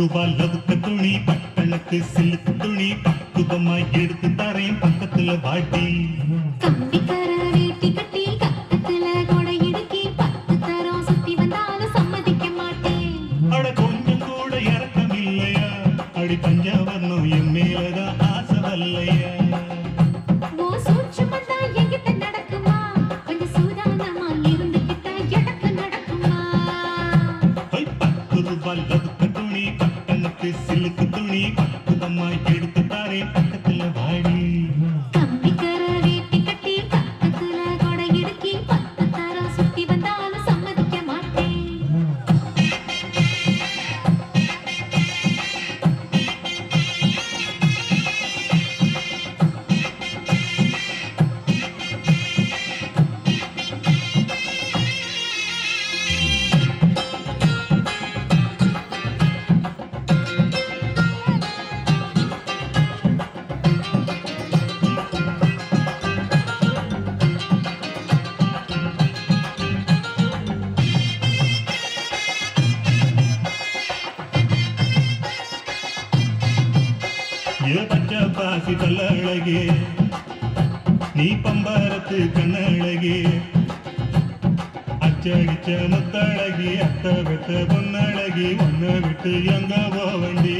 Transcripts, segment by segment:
ரூபாய் லவுக்க துணி பட்டணத்து சிலுக்கு துணி பக்குவமாய் எடுத்து தரேன் பக்கத்துல வாட்டி கம்பிக்கர வேட்டி கட்டி கக்கத்துல கொடை இடுக்கி 10 தரம் சுத்தி வந்தாலும் சம்மதிக்க மாட்டேன். அட கொஞ்சம் கூட இறக்கம் இல்லையா அடி பஞ்சவர்ணம் என் மேலதான் ஆசை வரலையா ஓ சூட்சுமந்தா என்கிட்ட நடக்குமா கொஞ்சம் சூதானமா இருந்துகிட்டா எனக்கு நடக்குமா. 10 ரூபாய் லவுக்க துணி பட்டணத்து சிலுக்கு துணி பக்குவமாய் எடுத்து தரேன் பக்கத்துல வாடி கம்பிக்கர வேட்டி கட்டி கக்கத்துல கொடை இடுக்கி 10 தரம் சுத்தி வந்தாலும் சம்மதிக்க மாட்டேன். ஏ பச்சை பாசி பல்லழகே நீ பம்பரத்து கண்ணழகே அச்சடிச்ச முத்தழகி அத்த வெத்த பொன்னழகி ஒன்ன விட்டு எங்க போவண்டி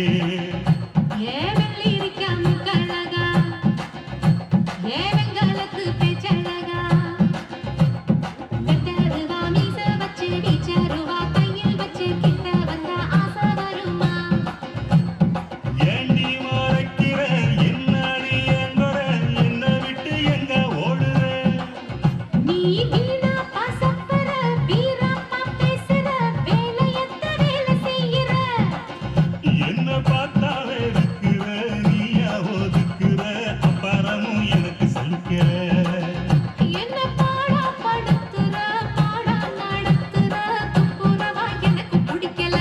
ஏ வெள்ளி இருக்க முக்கழகா ஏ வெங்காலத்து பேச்சழகா வெட்டருவா மீச வச்சு வீச்சருவா கையில் வச்சு கிட்ட வந்தா ஆசை வருமா. ஏண்டி மறைக்கிற என்னாடி எங்கற என்ன விட்டு எங்க ஓடுற நீ வீணா பாசப்பற வீரப்பா பேசுற வேலையத்த வேலை செய்யற என்ன பார்த்தா வெறுக்கிற நீயா ஒதுக்குற அப்புறமும் எனக்கு சலிக்கிற என்ன பாடா படுத்துற பாடா நடத்துற துப்புரவா எனக்கு பிடிக்கல.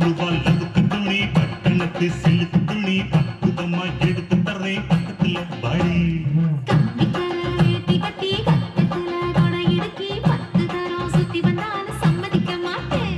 ரூபாய் லவுக்க துணி பட்டணத்து சிலுக்கு துணி பக்குவமாய் எடுத்து தர்றேன் பக்கத்துல வாடி கம்பிக்கர வேட்டி கட்டி கக்கத்துல கொடை இடுக்கி 10 தரம் சுத்தி வந்தாலும் சம்மதிக்க மாட்டேன்.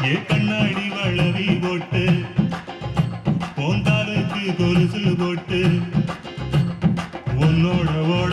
ஏ கண்ணாடி வளவி போட்டு போந்தாலுக்கு கொலுசு போட்டு உன்னோட ஓட